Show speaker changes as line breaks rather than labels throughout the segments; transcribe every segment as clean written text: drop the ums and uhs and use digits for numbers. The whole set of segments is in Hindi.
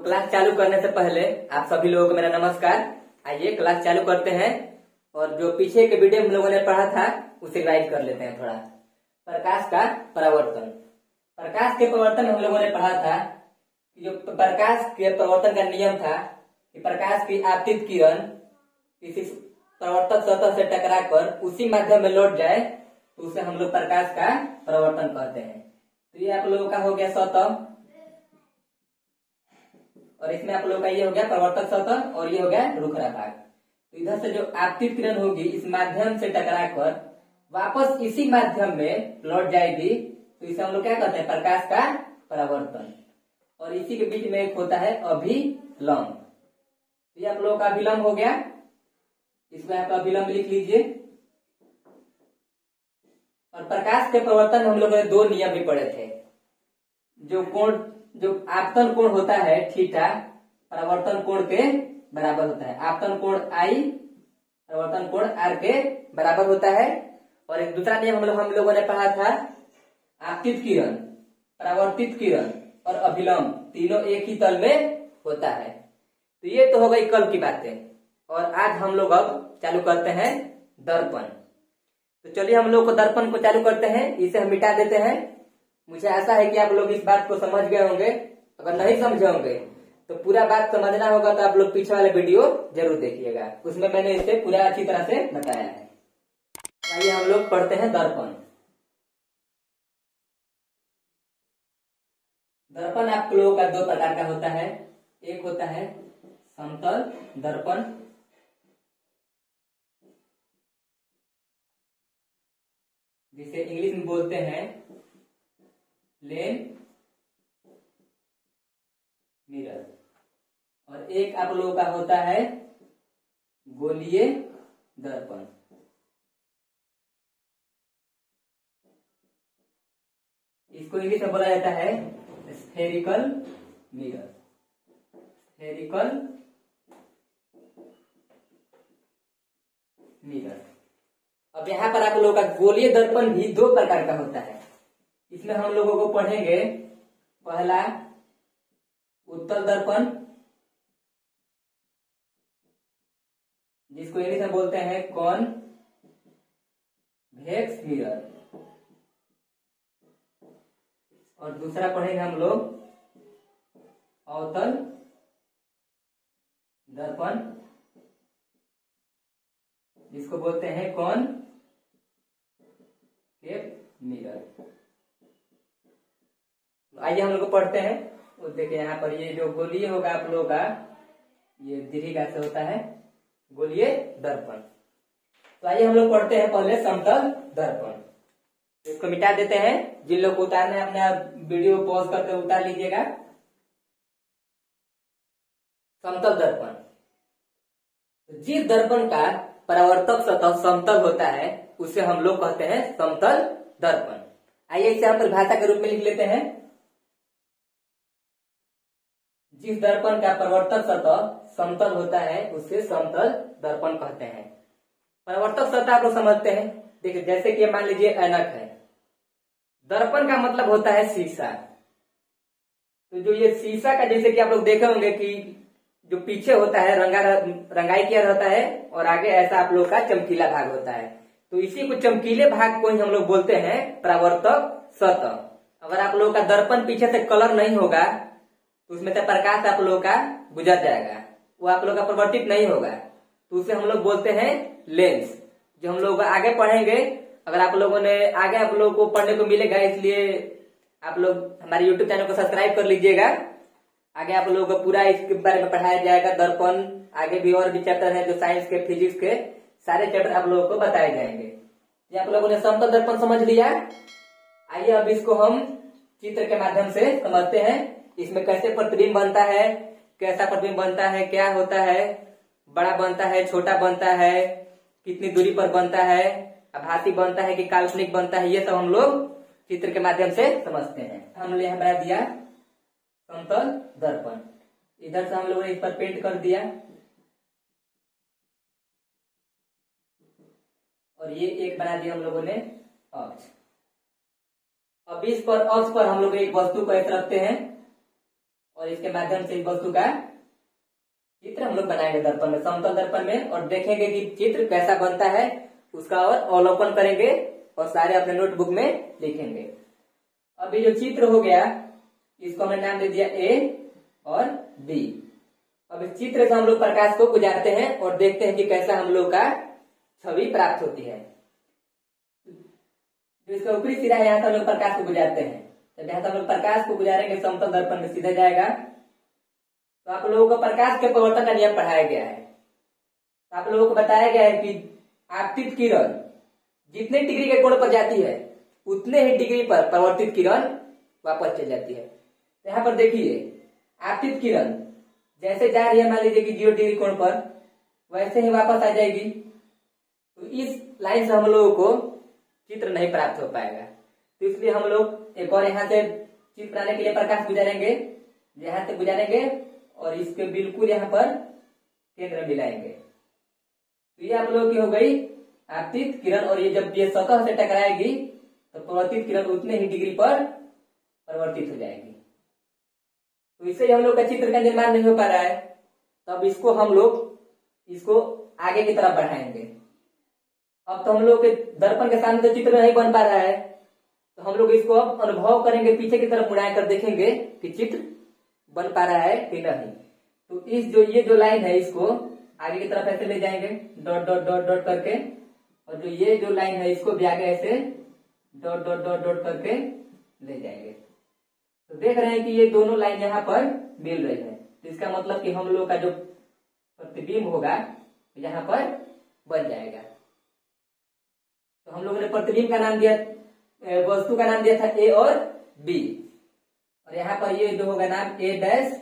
क्लास चालू करने से पहले आप सभी लोगों को मेरा नमस्कार। आइए क्लास चालू करते हैं और जो पीछे के वीडियो हम लोगों ने पढ़ा था उसे रिवाइज कर लेते हैं थोड़ा। प्रकाश का परावर्तन। प्रकाश के परावर्तन हम लोगों ने पढ़ा था कि जो प्रकाश के परावर्तन का नियम था कि प्रकाश की आपतित किरण किसी परावर्तक सतह से टकराकर उसी माध्यम में लौट जाए तो उसे हम लोग प्रकाश का परावर्तन कहते हैं। तो ये आप लोगों का हो गया सतह और इसमें आप लोगों का ये हो गया परावर्तक सतह और ये हो गया रुखरा भाग। तो इधर से जो आपतित किरण होगी इस माध्यम से टकराकर वापस इसी माध्यम में लौट जाएगी तो इसे हम लोग क्या कहते हैं, प्रकाश का परावर्तन। और इसी के बीच में एक होता है अभिलंब। तो ये आप लोगों का अभिलंब हो गया, इसमें आप अभिलंब लिख लीजिए। और प्रकाश के परावर्तन में हम लोगों ने दो नियम भी पढ़े थे। जो आपतन कोण होता है थीटा परावर्तन कोण के बराबर होता है। आपतन कोण आई परावर्तन कोण आर के बराबर होता है। और एक दूसरा नियम हम लोगों ने पढ़ा था, आपतित किरण, परावर्तित किरण और अभिलंब तीनों एक ही तल में होता है। तो ये तो हो गई कल की बातें। और आज हम लोग अब चालू करते हैं दर्पण। तो चलिए हम लोग को दर्पण को चालू करते हैं, इसे हम मिटा देते हैं। मुझे आशा है कि आप लोग इस बात को समझ गए होंगे। अगर नहीं समझे होंगे तो पूरा बात समझना होगा तो आप लोग पीछे वाले वीडियो जरूर देखिएगा, उसमें मैंने इसे पूरा अच्छी तरह से बताया है। आइए हम लोग पढ़ते हैं दर्पण। दर्पण आप लोगों का दो प्रकार का होता है। एक होता है समतल दर्पण, जिसे इंग्लिश में बोलते हैं प्लेन मिरर। और एक आप लोगों का होता है गोलीय दर्पण। इसको इंग्लिश में बोला जाता है स्फेरिकल मिरर। Spherical mirror. अब यहाँ पर आप लोगों का गोलीय दर्पण भी दो प्रकार का होता है। इसमें हम लोगों को पढ़ेंगे पहला उत्तल दर्पण, जिसको इंग्लिश में बोलते हैं कॉन्वेक्स मिरर। और दूसरा पढ़ेंगे हम लोग अवतल दर्पण, जिसको बोलते हैं कॉनकेव मिरर। आइए हम लोग पढ़ते हैं। तो देखिए यहाँ पर ये जो गोलीय होगा आप लोगों का, ये दीर्घिका से होता है गोलीय दर्पण। तो आइए हम लोग पढ़ते हैं पहले समतल दर्पण। इसको मिटा देते हैं। जिन लोग को उतारना है अपना वीडियो पॉज करके उतार लीजिएगा। समतल दर्पण, जिस दर्पण का परावर्तक सतह समतल होता है उसे हम लोग कहते हैं समतल दर्पण। आइए इसे हम परिभाषा के रूप में लिख लेते हैं। जिस दर्पण का परावर्तक सतह समतल होता है उसे समतल दर्पण कहते हैं। परावर्तक सतह आप लोग समझते हैं। देखिए जैसे कि मान लीजिए ऐनक है, दर्पण का मतलब होता है शीशा। तो जो ये शीशा का, जैसे कि आप लोग देखे होंगे कि जो पीछे होता है रंगाई किया रहता है और आगे ऐसा आप लोग का चमकीला भाग होता है। तो इसी को चमकीले भाग को ही हम लोग बोलते हैं परावर्तक सतह। अगर आप लोगों का दर्पण पीछे से कलर नहीं होगा तो उसमें से प्रकाश आप लोगों का गुजर जाएगा, वो आप लोग का परिवर्तित नहीं होगा, तो उसे हम लोग बोलते हैं लेंस। जो हम लोग आगे पढ़ेंगे, अगर आप लोगों ने आगे आप लोगों को पढ़ने को मिलेगा, इसलिए आप लोग हमारे YouTube चैनल को सब्सक्राइब कर लीजिएगा। आगे आप लोगों को पूरा इसके बारे में पढ़ाया जाएगा। दर्पण आगे भी और भी चैप्टर है जो साइंस के, फिजिक्स के सारे चैप्टर आप लोगों को बताए जाएंगे। ये आप लोगों ने समतल दर्पण समझ लिया। आइए अब इसको हम चित्र के माध्यम से समझते हैं। इसमें कैसे प्रतिबिंब बनता है, कैसा प्रतिबिंब बनता है, क्या होता है, बड़ा बनता है, छोटा बनता है, कितनी दूरी पर बनता है, आभासी बनता है कि काल्पनिक बनता है, ये सब हम लोग चित्र के माध्यम से समझते हैं। हमने यहाँ बना दिया समतल दर्पण। इधर से हम लोगों ने इस पर पेंट कर दिया और ये एक बना दिया हम लोगों ने अक्ष। अब इस पर अक्ष पर हम लोग एक वस्तु को ऐसे रखते हैं और इसके माध्यम से इस वस्तु का चित्र हम लोग बनाएंगे दर्पण में, समतल दर्पण में, और देखेंगे कि चित्र कैसा बनता है उसका, और अवलोकन करेंगे और सारे अपने नोटबुक में लिखेंगे। अभी जो चित्र हो गया इसको हमने नाम दे दिया ए और बी। अब इस चित्र से हम लोग प्रकाश को गुजारते हैं और देखते हैं कि कैसा हम लोग का छवि प्राप्त होती है। जो इसका ऊपरी सिरा है यहाँ से हम लोग प्रकाश को गुजारते हैं, जब यहाँ से हम लोग प्रकाश को गुजारेंगे समतल दर्पण में सीधा जाएगा, तो आप लोगों को प्रकाश के परिवर्तन का नियम पढ़ाया गया है। तो आप लोगों को बताया गया है कि आपतित किरण जितने डिग्री के कोण पर जाती है उतने ही डिग्री पर परावर्तित किरण वापस चल जाती है। तो यहाँ पर देखिए आपतित किरण जैसे जा रही है, मान लीजिए कि 0 डिग्री कोण पर, वैसे ही वापस आ जाएगी। तो इस लाइन से हम लोगों को चित्र नहीं प्राप्त हो पाएगा। तो इसलिए हम लोग एक और यहाँ से चित्र बनाने के लिए प्रकाश गुजारेंगे, यहाँ से गुजारेंगे और इसके बिल्कुल यहाँ पर केंद्र मिलाएंगे। तो ये आप लोगों की हो गई आपतित किरण, और ये जब ये सतह से टकराएगी तो परावर्तित किरण उतने ही डिग्री पर परिवर्तित हो जाएगी। तो इससे हम लोग का चित्र का निर्माण नहीं हो पा रहा है, तब इसको हम लोग इसको आगे की तरफ बढ़ाएंगे। अब तो हम लोग के दर्पण के सामने तो चित्र नहीं बन पा रहा है, तो हम लोग इसको अब अनुभव करेंगे, पीछे की तरफ मुड़ा कर देखेंगे कि चित्र बन पा रहा है कि नहीं। तो इस ये जो लाइन है इसको आगे की तरफ ऐसे ले जाएंगे डॉट डॉट डॉट डॉट करके, और जो ये जो लाइन है इसको भी आगे ऐसे डॉट डॉट डॉट डॉट करके ले जाएंगे। तो देख रहे हैं कि ये दोनों लाइन यहाँ पर मिल रही है, तो इसका मतलब कि हम लोग का जो प्रतिबिंब होगा यहाँ पर बन जाएगा। तो हम लोगों ने प्रतिबिंब का नाम दिया, वस्तु का नाम दिया था ए और बी, और यहाँ पर ये जो होगा नाम ए डैश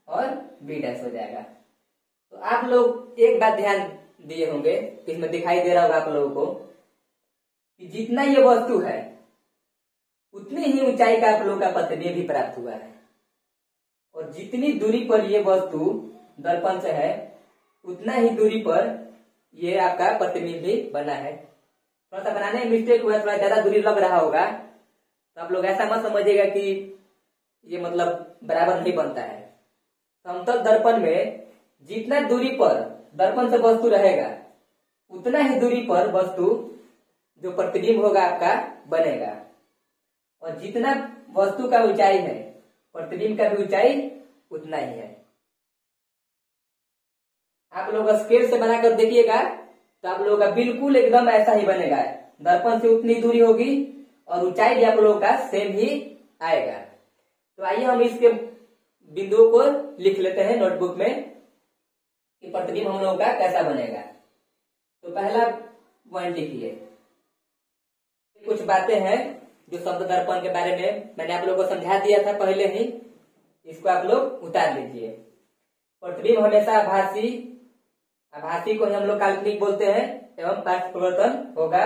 और बी डैश हो जाएगा। तो आप लोग एक बात ध्यान दिए होंगे, इसमें दिखाई दे रहा होगा आप लोगों को कि जितना ये वस्तु है उतनी ही ऊंचाई का आप लोगों का प्रतिबिंब भी प्राप्त हुआ है, और जितनी दूरी पर ये वस्तु दर्पण से है उतना ही दूरी पर ये आपका प्रतिबिंब भी बना है। थोड़ा सा बनाने में मिस्टेक हुआ, थोड़ा ज्यादा दूरी लग रहा होगा, तो आप लोग ऐसा मत समझिएगा कि ये मतलब बराबर नहीं बनता है। समतल दर्पण में जितना दूरी पर दर्पण से वस्तु रहेगा उतना ही दूरी पर वस्तु जो प्रतिबिंब होगा आपका बनेगा, और जितना वस्तु का ऊंचाई है प्रतिबिंब का भी ऊंचाई उतना ही है। आप लोग स्केल से बनाकर देखिएगा तो आप लोगों का बिल्कुल एकदम ऐसा ही बनेगा, दर्पण से उतनी दूरी होगी और ऊंचाई भी आप लोगों का सेम ही आएगा। तो आइए हम इसके बिंदुओं को लिख लेते हैं नोटबुक में कि प्रतिबिंब हम लोगों का कैसा बनेगा। तो पहला पॉइंट लिखिए, कुछ बातें हैं जो शब्द दर्पण के बारे में मैंने आप लोगों को समझा दिया था पहले ही, इसको आप लोग उतार लीजिए। प्रतिबिंब हमेशा आभासी को हम लोग काल्पनिक बोलते हैं, एवं पार्श्व परिवर्तन होगा।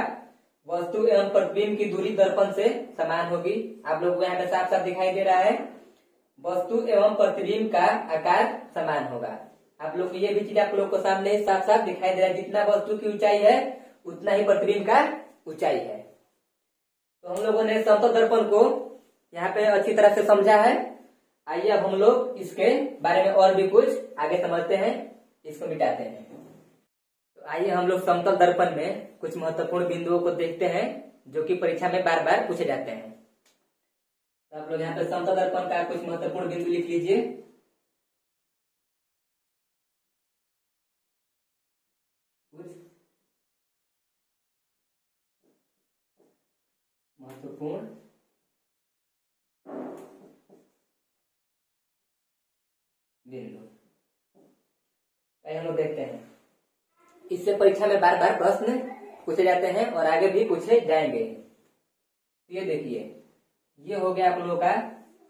वस्तु एवं प्रतिबिंब की दूरी दर्पण से समान होगी। आप लोग को यहाँ पे साफ साफ दिखाई दे रहा है, वस्तु एवं प्रतिबिंब का आकार समान होगा। आप लोग को ये भी चीज आप लोग को सामने साफ साफ दिखाई दे रहा है, जितना वस्तु की ऊंचाई है उतना ही प्रतिबिंब का ऊंचाई है। तो हम लोगों ने समतल दर्पण को यहाँ पे अच्छी तरह से समझा है। आइए अब हम लोग इसके बारे में और भी कुछ आगे समझते हैं, इसको मिटाते हैं। तो आइए हम लोग समतल दर्पण में कुछ महत्वपूर्ण बिंदुओं को देखते हैं जो कि परीक्षा में बार बार पूछे जाते हैं। तो आप लोग यहाँ पे समतल दर्पण का कुछ महत्वपूर्ण बिंदु लिख लीजिए। कुछ महत्वपूर्ण बिंदु हम लोग देखते हैं, इससे परीक्षा में बार बार प्रश्न पूछे जाते हैं और आगे भी पूछे जाएंगे। ये देखिए, ये हो गया आप लोगों का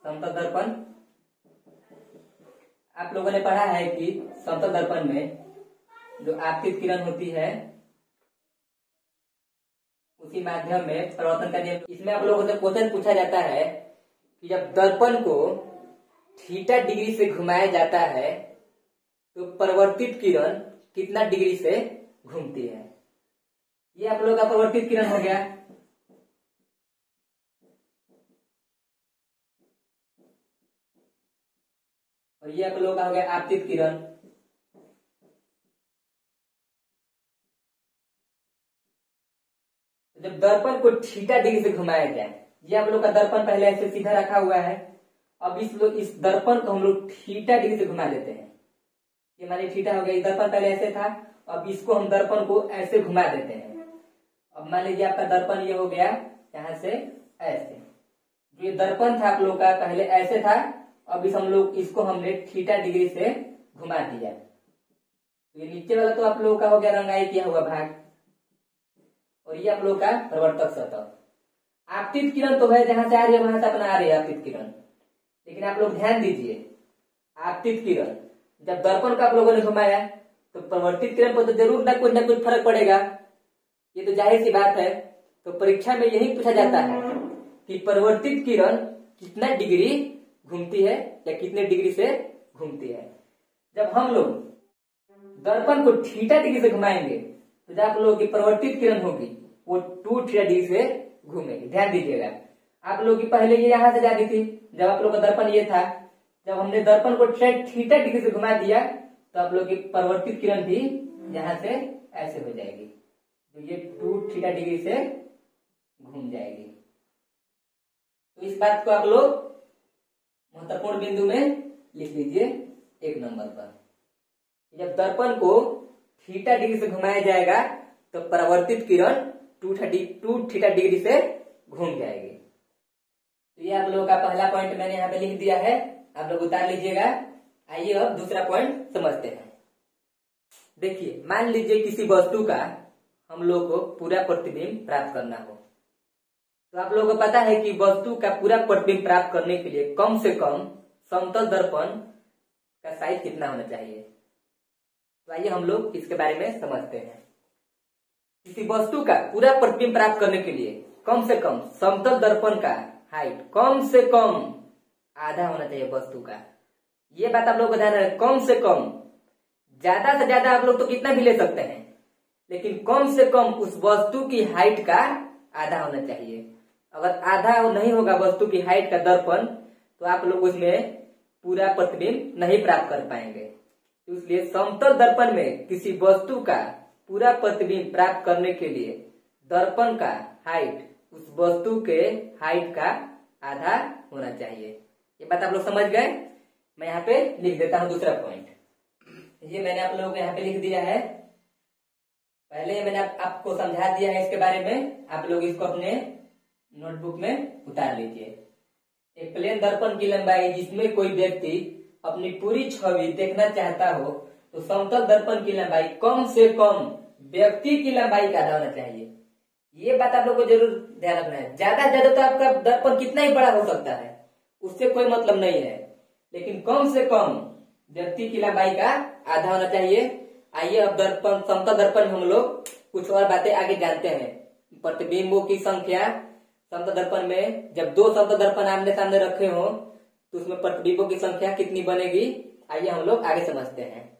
समतल दर्पण। आप लोगों ने पढ़ा है कि समतल दर्पण में जो आपतित किरण होती है उसी माध्यम में परिवर्तन का नियम। इसमें आप लोगों से क्वेश्चन पूछा जाता है कि जब दर्पण को थीटा डिग्री से घुमाया जाता है तो परिवर्तित किरण कितना डिग्री से घूमती है। ये आप लोगों का परिवर्तित किरण हो गया। और ये आप लोगों का हो गया आपतित किरण। जब दर्पण को थीटा डिग्री से घुमाया जाए, ये आप लोग का दर्पण पहले ऐसे सीधा रखा हुआ है, अब इस दर्पण को हम लोग थीटा डिग्री से घुमा देते हैं। ये मान लीजिए थीटा हो गया, दर्पण पहले ऐसे था, अब इसको हम दर्पण को ऐसे घुमा देते हैं। अब मान लीजिए आपका दर्पण ये हो गया यहाँ से ऐसे, जो ये दर्पण था आप लोग का पहले ऐसे था, अब हम लोग इसको हमने थीटा डिग्री से घुमा दिया। तो ये नीचे वाला तो आप लोगों का हो गया रंगाई किया हुआ भाग, और ये आप लोग का प्रवर्तक सतह। आपतित किरण तो है जहां से आ रही है वहां से अपना आ रही है आपतित किरण, लेकिन आप लोग ध्यान दीजिए, आपतित किरण जब दर्पण का आप लोगों ने घुमाया तो प्रवर्तित किरण पर तो जरूर ना कुछ फर्क पड़ेगा, ये तो जाहिर सी बात है। तो परीक्षा में यही पूछा जाता है कि परिवर्तित किरण कितना डिग्री घूमती है या कितने डिग्री से घूमती है। जब हम लोग दर्पण को थीटा डिग्री से घुमाएंगे तो जब आप लोगों की परिवर्तित किरण होगी वो 2 थीटा डिग्री से घूमेगी। ध्यान दीजिएगा, आप लोगों की पहले ये यहां से जाती थी, जब आप लोग का दर्पण ये था, जब हमने दर्पण को थीटा डिग्री से घुमा दिया तो आप लोग की परिवर्तित किरण भी यहां से ऐसे हो जाएगी, तो ये 2 थीटा डिग्री से घूम जाएगी। तो इस बात को आप लोग महत्वपूर्ण बिंदु में लिख लीजिए 1 नंबर पर। जब दर्पण को थीटा डिग्री से घुमाया जाएगा तो परावर्तित किरण 2 थीटा डिग्री से घूम जाएगी। तो ये आप लोगों का पहला पॉइंट मैंने यहाँ पे लिख दिया है, आप लोग उतार लीजिएगा। आइए अब दूसरा पॉइंट समझते हैं। देखिए, मान लीजिए किसी वस्तु का हम लोग को पूरा प्रतिबिंब प्राप्त करना हो, तो आप लोगों को पता है कि वस्तु का पूरा प्रतिबिंब प्राप्त करने के लिए कम से कम समतल दर्पण का साइज कितना होना चाहिए। तो आइए हम लोग इसके बारे में समझते हैं। किसी वस्तु का पूरा प्रतिबिंब प्राप्त करने के लिए कम से कम समतल दर्पण का हाइट कम से कम आधा होना चाहिए वस्तु का। ये बात आप लोग को ध्यान रखना, कम से कम। ज्यादा से ज्यादा आप लोग तो कितना भी ले सकते हैं, लेकिन कम से कम उस वस्तु की हाइट का आधा होना चाहिए। अगर आधा नहीं होगा वस्तु की हाइट का दर्पण तो आप लोग उसमें पूरा प्रतिबिंब नहीं प्राप्त कर पाएंगे। इसलिए समतल दर्पण में किसी वस्तु का पूरा प्रतिबिंब प्राप्त करने के लिए दर्पण का हाइट उस वस्तु के हाइट का आधा होना चाहिए। ये बात आप लोग समझ गए। मैं यहाँ पे लिख देता हूँ दूसरा पॉइंट। ये मैंने आप लोगों को यहाँ पे लिख दिया है, पहले मैंने आपको समझा दिया है इसके बारे में। आप लोग इसको अपने नोटबुक में उतार लीजिए। एक प्लेन दर्पण की लंबाई जिसमें कोई व्यक्ति अपनी पूरी छवि देखना चाहता हो तो समतल दर्पण की लंबाई कम से कम व्यक्ति की लंबाई का आधा होना चाहिए। ये बात आप लोग को जरूर ध्यान रखना है। ज्यादा से ज्यादा तो आपका दर्पण कितना ही बड़ा हो सकता है, उससे कोई मतलब नहीं है, लेकिन कम से कम व्यक्ति की लंबाई का आधा होना चाहिए। आइए अब दर्पण समतल दर्पण हम लोग कुछ और बातें आगे जानते हैं। प्रतिबिंबों की संख्या समतल दर्पण में, जब 2 समतल दर्पण आमने सामने रखे हो तो उसमें प्रतिबिंबों की संख्या कितनी बनेगी, आइए हम लोग आगे समझते हैं।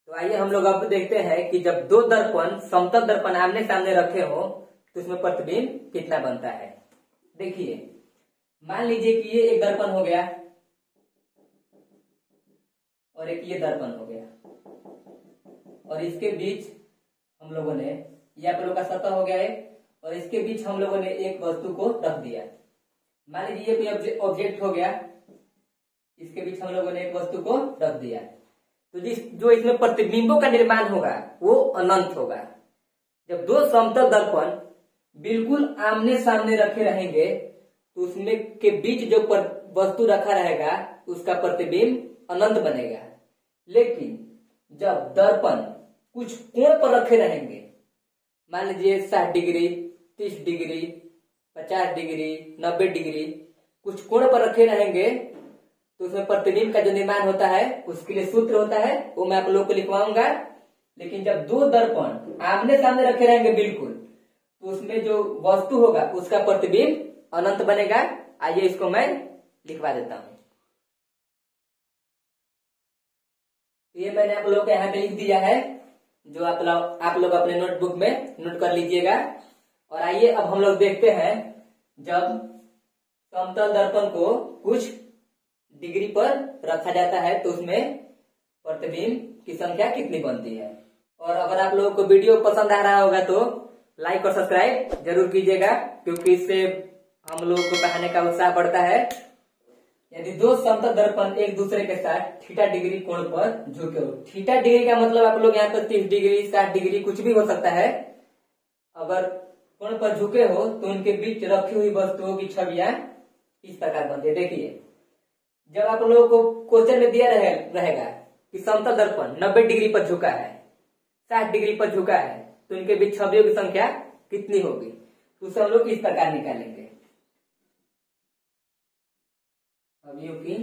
तो आइए हम लोग अब देखते हैं कि जब 2 दर्पण समतल दर्पण आमने सामने रखे हो तो उसमें प्रतिबिंब कितना बनता है। देखिए, मान लीजिए कि ये एक दर्पण हो गया और एक ये दर्पण हो गया, और इसके बीच हम लोगों ने, ये आप लोगों का सतह हो गया है, और इसके बीच हम लोगों ने एक वस्तु को रख दिया। मान लीजिए ये कोई ऑब्जेक्ट हो गया, इसके बीच हम लोगों ने एक वस्तु को रख दिया, तो जो इसमें प्रतिबिंबों का निर्माण होगा वो अनंत होगा। जब 2 समतल दर्पण बिल्कुल आमने सामने रखे रहेंगे तो उसमें के बीच जो वस्तु रखा रहेगा उसका प्रतिबिंब अनंत बनेगा। लेकिन जब दर्पण कुछ कोण पर रखे रहेंगे, मान लीजिए 60 डिग्री, 30 डिग्री, 50 डिग्री, 90 डिग्री, कुछ कोण पर रखे रहेंगे तो उसमें प्रतिबिंब का जो निर्माण होता है उसके लिए सूत्र होता है, वो मैं आप लोगों को लिखवाऊंगा। लेकिन जब 2 दर्पण आमने सामने रखे रहेंगे बिल्कुल, तो उसमें जो वस्तु होगा उसका प्रतिबिंब अनंत बनेगा। आइए इसको मैं लिखवा देता हूं। ये मैंने आप लोगों को यहाँ पे लिख दिया है, जो आप लोग अपने नोटबुक में नोट कर लीजिएगा। और आइए अब हम लोग देखते हैं, जब समतल दर्पण को कुछ डिग्री पर रखा जाता है तो उसमें प्रतिबिंब की संख्या कितनी बनती है। और अगर आप लोगों को वीडियो पसंद आ रहा होगा तो लाइक और सब्सक्राइब जरूर कीजिएगा, क्योंकि इससे हम लोगों को पढ़ाने का उत्साह बढ़ता है। यदि दो समतल दर्पण एक दूसरे के साथ थीटा डिग्री कोण पर झुके हो, थीटा डिग्री का मतलब आप लोग यहाँ पर 30 डिग्री 60 डिग्री कुछ भी हो सकता है। अगर कोण पर झुके हो तो उनके बीच रखी हुई वस्तुओं की छवियां इस प्रकार बनती है। देखिए, जब आप लोगों को क्वेश्चन में दिया रहेगा कि समतल दर्पण 90 डिग्री पर झुका है, 60 डिग्री पर झुका है, तो इनके बीच छवियों की संख्या कितनी होगी, तो उसे हम लोग इस प्रकार निकालेंगे। छवियों की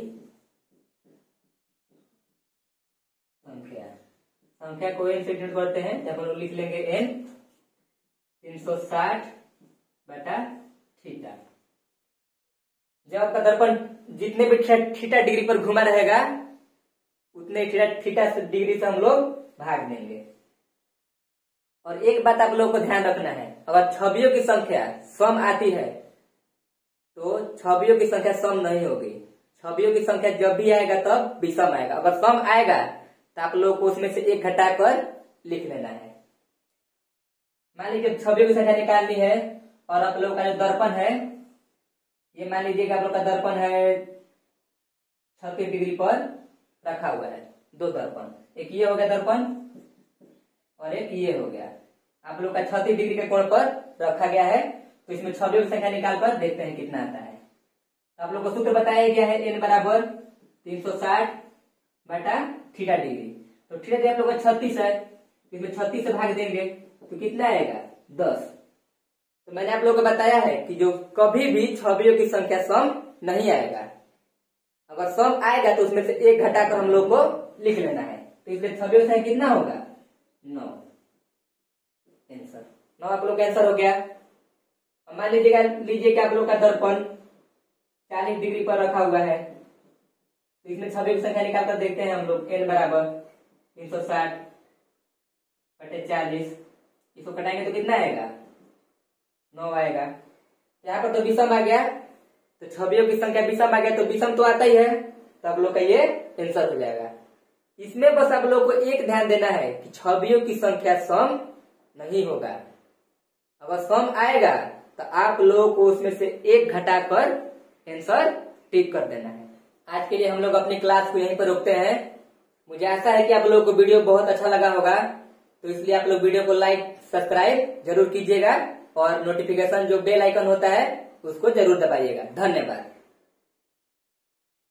संख्या को n से डिनोट करते हैं, जब हम लोग लिख लेंगे n 360/थीटा। जब आपका दर्पण जितने भी थीटा डिग्री पर घुमा रहेगा उतने थीटा डिग्री से हम लोग भाग देंगे। और एक बात आप लोगों को ध्यान रखना है, अगर छवियों की संख्या सम आती है तो छवियों की संख्या सम नहीं होगी। छवियों की संख्या जब भी आएगा तब विषम आएगा। अगर सम आएगा तो आप लोगों को उसमें से एक घटाकर लिख लेना है। मान लीजिए छवियों की संख्या निकालनी है और आप लोगों का जो दर्पण है, ये मान लीजिए कि आप लोग का दर्पण है 36 डिग्री पर रखा हुआ है। दो दर्पण, एक ये हो गया दर्पण और एक ये हो गया। आप लोग का 36 डिग्री के कोण पर रखा गया है, तो इसमें छवियों की संख्या निकाल कर देखते हैं कितना आता है। आप लोग को सूत्र बताया गया है n बराबर 360/थीटा डिग्री। तो थीटा डिग्री आप लोग का 36 है, इसमें 36 से भाग देंगे तो कितना आएगा 10। तो मैंने आप लोगों को बताया है कि जो कभी भी छवियों की संख्या सम नहीं आएगा। अगर सम आएगा तो उसमें से एक घटाकर हम लोग को लिख लेना है। तो इसलिए छवियों की संख्या कितना होगा 9। आंसर 9 आप लोग का आंसर हो गया। मान लीजिए कि आप लोग का दर्पण 40 डिग्री पर रखा हुआ है, तो इसमें छवियों की संख्या निकाल कर देखते हैं हम लोग। n बराबर 360/40, इसको कटाएंगे तो कितना आएगा 9 आएगा। यहाँ पर तो विषम आ गया, तो छवियों की संख्या विषम आ गया, तो विषम तो आता ही है, तो आप लोग का ये आंसर हो जाएगा। इसमें बस आप लोग को एक ध्यान देना है कि छवियों की संख्या सम नहीं होगा। अगर सम आएगा तो आप लोगों को उसमें से एक घटाकर आंसर टिक कर देना है। आज के लिए हम लोग अपनी क्लास को यहीं पर रोकते हैं। मुझे आशा है कि आप लोगों को वीडियो बहुत अच्छा लगा होगा, तो इसलिए आप लोग वीडियो को लाइक सब्सक्राइब जरूर कीजिएगा और नोटिफिकेशन जो बेल आइकन होता है उसको जरूर दबाइएगा। धन्यवाद।